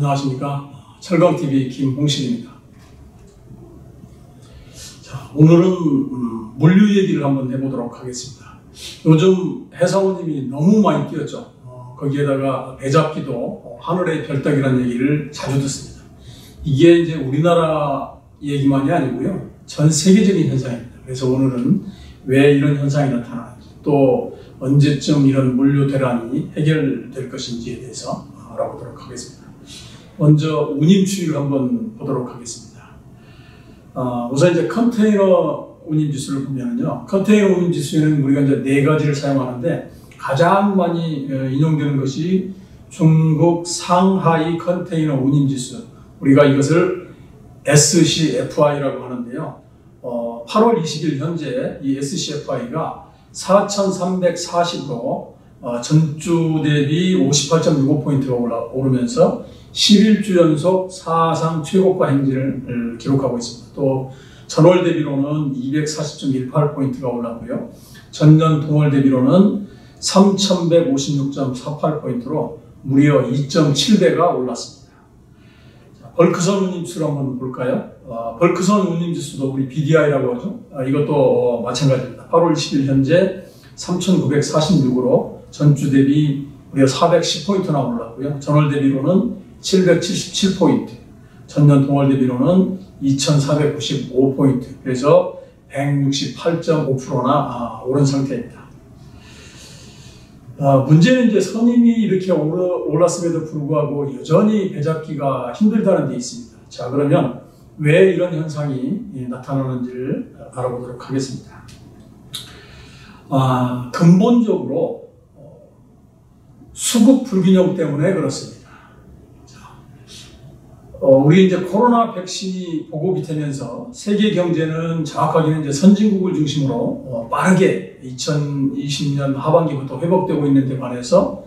안녕하십니까. 철강TV 김홍식입니다. 자, 오늘은 물류 얘기를 한번 해보도록 하겠습니다. 요즘 해상우님이 너무 많이 뛰었죠. 거기에다가 배잡기도 하늘의 별따기라는 얘기를 자주 듣습니다. 이게 이제 우리나라 얘기만이 아니고요. 전 세계적인 현상입니다. 그래서 오늘은 왜 이런 현상이 나타나는지, 또 언제쯤 이런 물류 대란이 해결될 것인지에 대해서 알아보도록 하겠습니다. 먼저 운임 추이를 한번 보도록 하겠습니다. 우선 이제 컨테이너 운임 지수를 보면요. 컨테이너 운임 지수에는 우리가 이제 네 가지를 사용하는데 가장 많이 인용되는 것이 중국 상하이 컨테이너 운임 지수. 우리가 이것을 SCFI라고 하는데요. 8월 20일 현재 이 SCFI가 4,340으로 전주 대비 58.65포인트가 오르면서 11주 연속 사상 최고가 행진을 기록하고 있습니다. 또 전월 대비로는 240.18포인트가 올랐고요. 전년 동월 대비로는 3,156.48포인트로 무려 2.7배가 올랐습니다. 벌크선 운임지수를 한번 볼까요? 벌크선 운임지수도 우리 BDI라고 하죠. 이것도 마찬가지입니다. 8월 20일 현재 3,946으로 전주 대비 무려 410포인트나 올랐고요. 전월 대비로는 777포인트, 전년 동월 대비로는 2,495포인트, 그래서 168.5%나 오른 상태입니다. 문제는 이제 선임이 이렇게 올랐음에도 불구하고 여전히 배잡기가 힘들다는 데 있습니다. 자, 그러면 왜 이런 현상이 나타나는지를 알아보도록 하겠습니다. 근본적으로 수급 불균형 때문에 그렇습니다. 우리 이제 코로나 백신이 보급이 되면서 세계 경제는 정확하게는 이제 선진국을 중심으로 빠르게 2020년 하반기부터 회복되고 있는 데 반해서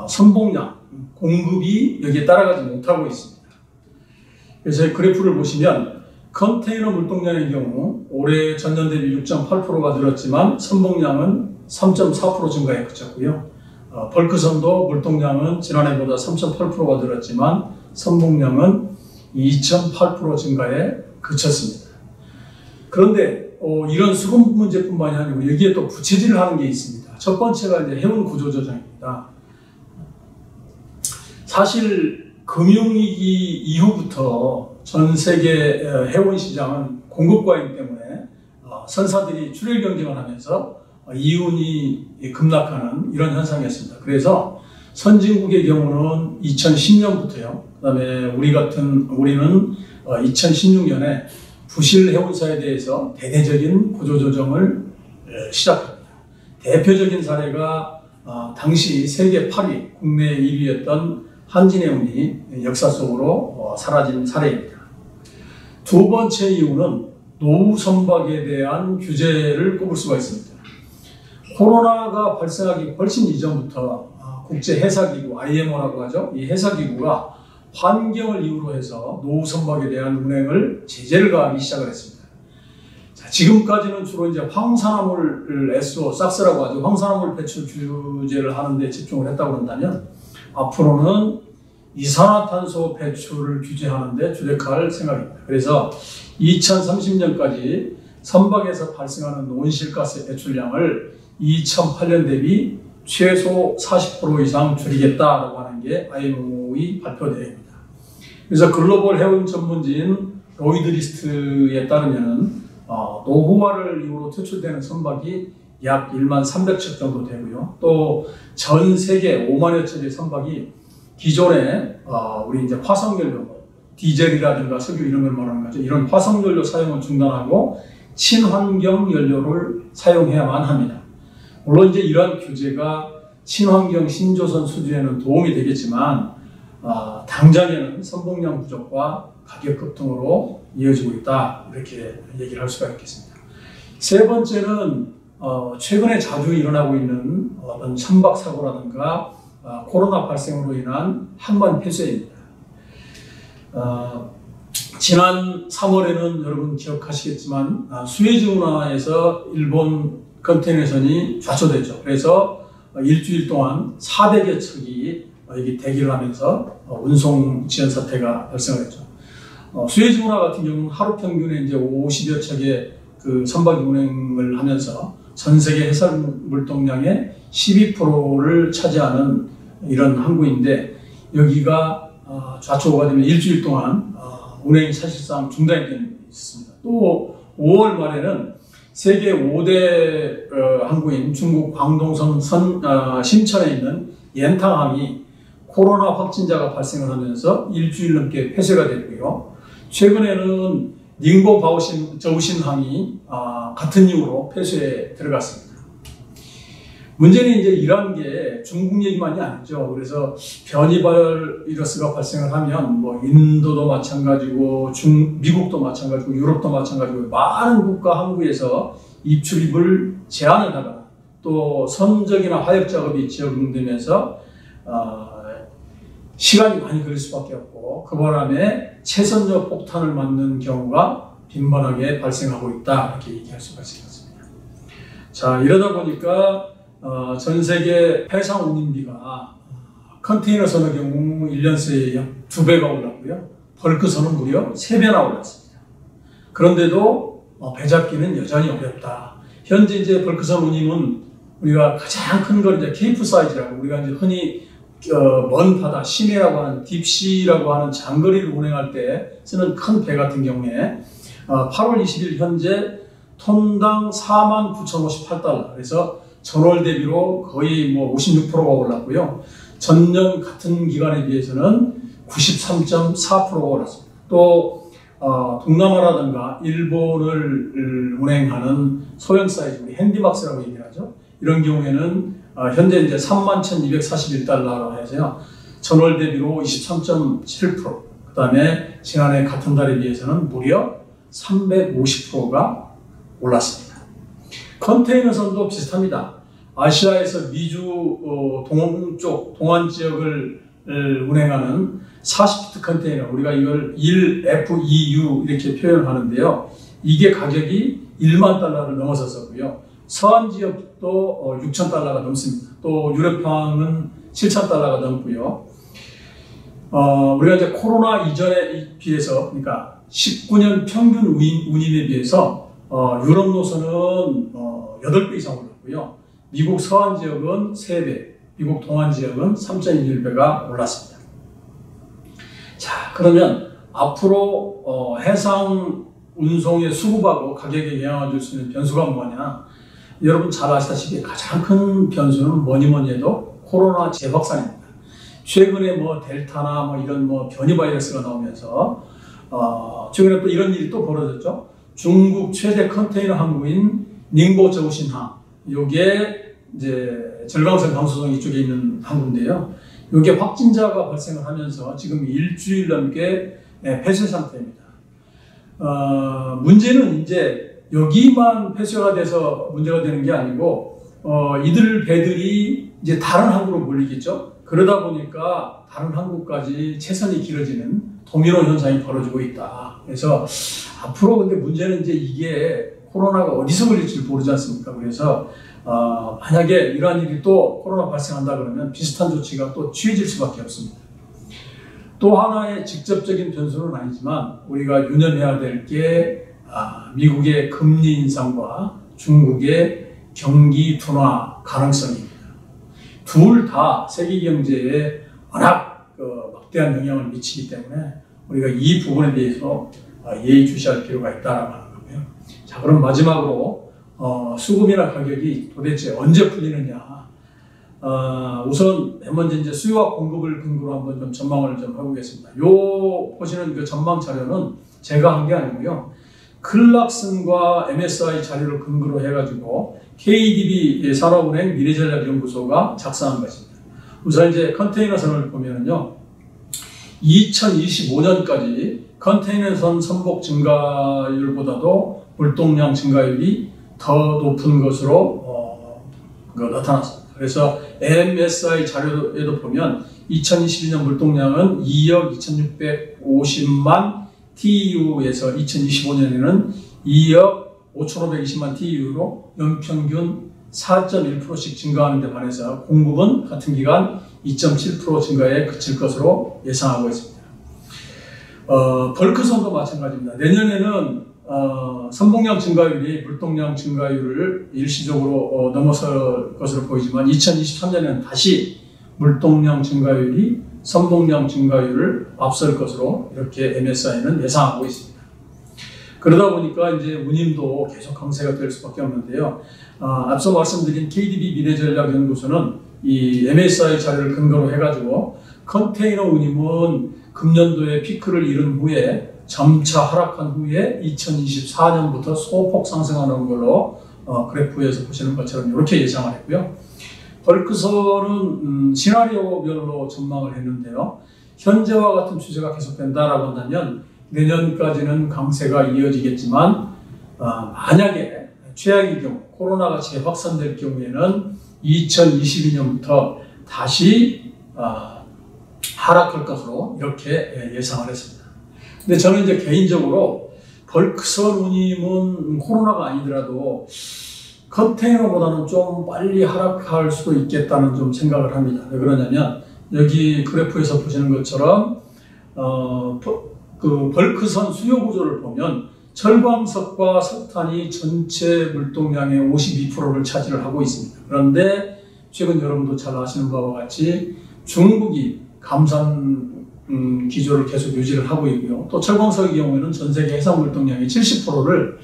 선봉량, 공급이 여기에 따라가지 못하고 있습니다. 그래서 그래프를 보시면 컨테이너 물동량의 경우 올해 전년 대비 6.8%가 늘었지만 선봉량은 3.4% 증가에 그쳤고요. 벌크선도 물동량은 지난해보다 3.8%가 늘었지만 선봉량은 2.8% 증가에 그쳤습니다. 그런데 이런 수급 문제뿐만이 아니고 여기에 또 부채질을 하는 게 있습니다. 첫 번째가 이제 해운 구조 조정입니다. 사실 금융위기 이후부터 전 세계 해운 시장은 공급 과잉 때문에 선사들이 출혈 경쟁을 하면서 이윤이 급락하는 이런 현상이었습니다. 그래서 선진국의 경우는 2010년부터요. 그다음에 우리는 2016년에 부실 해운사에 대해서 대대적인 구조조정을 시작합니다. 대표적인 사례가 당시 세계 8위, 국내 1위였던 한진해운이 역사 속으로 사라진 사례입니다. 두 번째 이유는 노후 선박에 대한 규제를 꼽을 수가 있습니다. 코로나가 발생하기 훨씬 이전부터 국제해사기구, IMO라고 하죠. 이 해사기구가 환경을 이유로 해서 노후 선박에 대한 운행을 제재를 가하기 시작을 했습니다. 자, 지금까지는 주로 이제 황산화물 SO, 싹스라고 하죠. 황산화물 배출 규제를 하는 데 집중을 했다고 한다면 앞으로는 이산화탄소 배출을 규제하는 데 주력할 생각입니다. 그래서 2030년까지 선박에서 발생하는 온실가스 배출량을 2008년 대비 최소 40% 이상 줄이겠다라고 하는 게 IMO의 발표 내용입니다. 그래서 글로벌 해운 전문지인 로이드리스트에 따르면 노후화를 이유로 퇴출되는 선박이 약 1만 300척 정도 되고요. 또 전 세계 5만여 척의 선박이 기존에 우리 이제 화석연료, 디젤이라든가 석유 이런 걸 말하는 거죠. 이런 화석연료 사용을 중단하고 친환경 연료를 사용해야만 합니다. 물론 이제 이러한 규제가 친환경 신조선 수주에는 도움이 되겠지만 당장에는 선봉량 부족과 가격 급등으로 이어지고 있다, 이렇게 얘기를 할 수가 있겠습니다. 세 번째는 최근에 자주 일어나고 있는 어떤 선박 사고라든가 코로나 발생으로 인한 항만 폐쇄입니다. 지난 3월에는 여러분 기억하시겠지만 수에즈 운하에서 일본 컨테이너선이 좌초됐죠. 그래서 일주일 동안 400여 척이 이게 대기를 하면서 운송 지연 사태가 발생을 했죠. 수에즈 운하 같은 경우는 하루 평균에 이제 50여 척의 그 선박 운행을 하면서 전 세계 해상 물동량의 12%를 차지하는 이런 항구인데, 여기가 좌초가 되면 일주일 동안 운행이 사실상 중단이 된 있습니다. 또 5월 말에는 세계 5대 항구인 중국 광동성 심천에 있는 옌탕항이 코로나 확진자가 발생을 하면서 일주일 넘게 폐쇄가 됐고요. 최근에는 닝보 저우신항이 같은 이유로 폐쇄에 들어갔습니다. 문제는 이제 이런 게 중국 얘기만이 아니죠. 그래서 변이 바이러스가 발생을 하면 뭐 인도도 마찬가지고 미국도 마찬가지고 유럽도 마찬가지고 많은 국가 항구에서 입출입을 제한을 하거나 또 선적이나 화약 작업이 지연되면서 시간이 많이 걸릴 수밖에 없고, 그 바람에 채선적 폭탄을 맞는 경우가 빈번하게 발생하고 있다, 이렇게 얘기할 수가 있습니다. 자, 이러다 보니까 전 세계 해상 운임비가 컨테이너 선의 경우 1년 새에 약 2배가 올랐고요. 벌크선은 무려 3배나 올랐습니다. 그런데도 배 잡기는 여전히 어렵다. 현재 이제 벌크선 운임은 우리가 가장 큰 걸 이제 케이프 사이즈라고, 우리가 이제 흔히 먼 바다, 심해라고 하는 딥시라고 하는 장거리를 운행할 때 쓰는 큰 배 같은 경우에 8월 20일 현재 톤당 49,058달러. 그래서 전월 대비로 거의 뭐 56%가 올랐고요. 전년 같은 기간에 비해서는 93.4%가 올랐습니다. 또 동남아라든가 일본을 운행하는 소형 사이즈, 우리 핸디박스라고 얘기를 하죠. 이런 경우에는 현재 이제 31,241달러로 해서요. 전월 대비로 23.7%, 그 다음에 지난해 같은 달에 비해서는 무려 350%가 올랐습니다. 컨테이너선도 비슷합니다. 아시아에서 미주 동쪽, 동안 지역을 운행하는 40피트 컨테이너, 우리가 이걸 1FEU 이렇게 표현하는데요. 이게 가격이 1만 달러를 넘어섰었고요. 서한 지역도 6,000달러가 넘습니다. 또 유럽항은 7,000달러가 넘고요. 우리가 이제 코로나 이전에 비해서, 그러니까 19년 평균 운임에 비해서 유럽 노선은 8배 이상 올랐고요. 미국 서한 지역은 3배, 미국 동안 지역은 3.11배가 올랐습니다. 자, 그러면 앞으로 해상 운송의 수급하고 가격에 영향을 줄 수 있는 변수가 뭐냐? 여러분 잘 아시다시피 가장 큰 변수는 뭐니 해도 코로나 재확산입니다. 최근에 뭐 델타나 뭐 이런 뭐 변이 바이러스가 나오면서 최근에 또 이런 일이 또 벌어졌죠. 중국 최대 컨테이너 항구인 닝보 저우신항, 요게 이제 절강성 강수성 이쪽에 있는 항구인데요. 요게 확진자가 발생을 하면서 지금 일주일 넘게 폐쇄 상태입니다. 문제는 이제 여기만 폐쇄가 돼서 문제가 되는 게 아니고 이들 배들이 이제 다른 항구로 몰리겠죠. 그러다 보니까 다른 항구까지 채선이 길어지는 도미노 현상이 벌어지고 있다. 그래서 앞으로 근데 문제는 이제 이게 코로나가 어디서 걸릴지 모르지 않습니까? 그래서 만약에 이러한 일이 또 코로나 발생한다 그러면 비슷한 조치가 또 취해질 수밖에 없습니다. 또 하나의 직접적인 변수는 아니지만 우리가 유념해야 될 게 미국의 금리 인상과 중국의 경기 둔화 가능성입니다. 둘 다 세계 경제에 워낙 막대한 영향을 미치기 때문에 우리가 이 부분에 대해서 예의주시할 필요가 있다라고 하는 거고요. 자, 그럼 마지막으로 수급이나 가격이 도대체 언제 풀리느냐? 우선 맨 먼저 이제 수요와 공급을 근거로 한번 좀 전망을 좀 해보겠습니다. 요 보시는 그 전망 자료는 제가 한 게 아니고요. 클락슨과 MSI 자료를 근거로 해가지고 KDB 산업은행 미래전략연구소가 작성한 것입니다. 우선 이제 컨테이너선을 보면요, 2025년까지 컨테이너선 선복 증가율보다도 물동량 증가율이 더 높은 것으로 나타났습니다. 그래서 MSI 자료에도 보면 2022년 물동량은 2억 2,650만 TEU에서 2025년에는 2억 5,520만 TEU로 연평균 4.1%씩 증가하는 데 반해서 공급은 같은 기간 2.7% 증가에 그칠 것으로 예상하고 있습니다. 벌크선도 마찬가지입니다. 내년에는 선봉량 증가율이 물동량 증가율을 일시적으로 넘어설 것으로 보이지만 2023년에는 다시 물동량 증가율이 선봉량 증가율을 앞설 것으로 이렇게 MSI는 예상하고 있습니다. 그러다 보니까 이제 운임도 계속 강세가 될 수밖에 없는데요. 앞서 말씀드린 KDB 미래전략연구소는 이 MSI 자료를 근거로 해가지고 컨테이너 운임은 금년도에 피크를 이룬 후에 점차 하락한 후에 2024년부터 소폭 상승하는 걸로 그래프에서 보시는 것처럼 이렇게 예상을 했고요. 벌크선은 시나리오별로 전망을 했는데요. 현재와 같은 추세가 계속된다라고 한다면 내년까지는 강세가 이어지겠지만 만약에 최악의 경우 코로나가 재확산될 경우에는 2022년부터 다시 하락할 것으로 이렇게 예상을 했습니다. 근데 저는 이제 개인적으로 벌크선 운임은 코로나가 아니더라도 컨테이너보다는 좀 빨리 하락할 수도 있겠다는 좀 생각을 합니다. 왜 그러냐면 여기 그래프에서 보시는 것처럼 그 벌크선 수요 구조를 보면 철광석과 석탄이 전체 물동량의 52%를 차지를 하고 있습니다. 그런데 최근 여러분도 잘 아시는 바와 같이 중국이 감산 기조를 계속 유지를 하고 있고요. 또 철광석의 경우에는 전 세계 해상 물동량의 70%를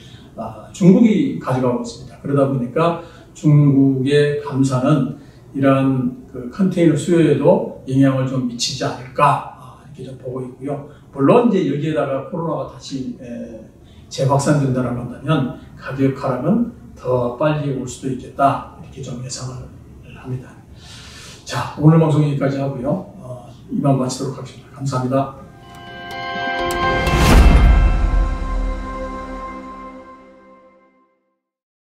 중국이 가져가고 있습니다. 그러다 보니까 중국의 감산은 이러한 그 컨테이너 수요에도 영향을 좀 미치지 않을까 이렇게 좀 보고 있고요. 물론 이제 여기에다가 코로나가 다시 재확산된다라고 한다면 가격 하락은 더 빨리 올 수도 있겠다 이렇게 좀 예상을 합니다. 자, 오늘 방송 여기까지 하고요. 이만 마치도록 하겠습니다. 감사합니다.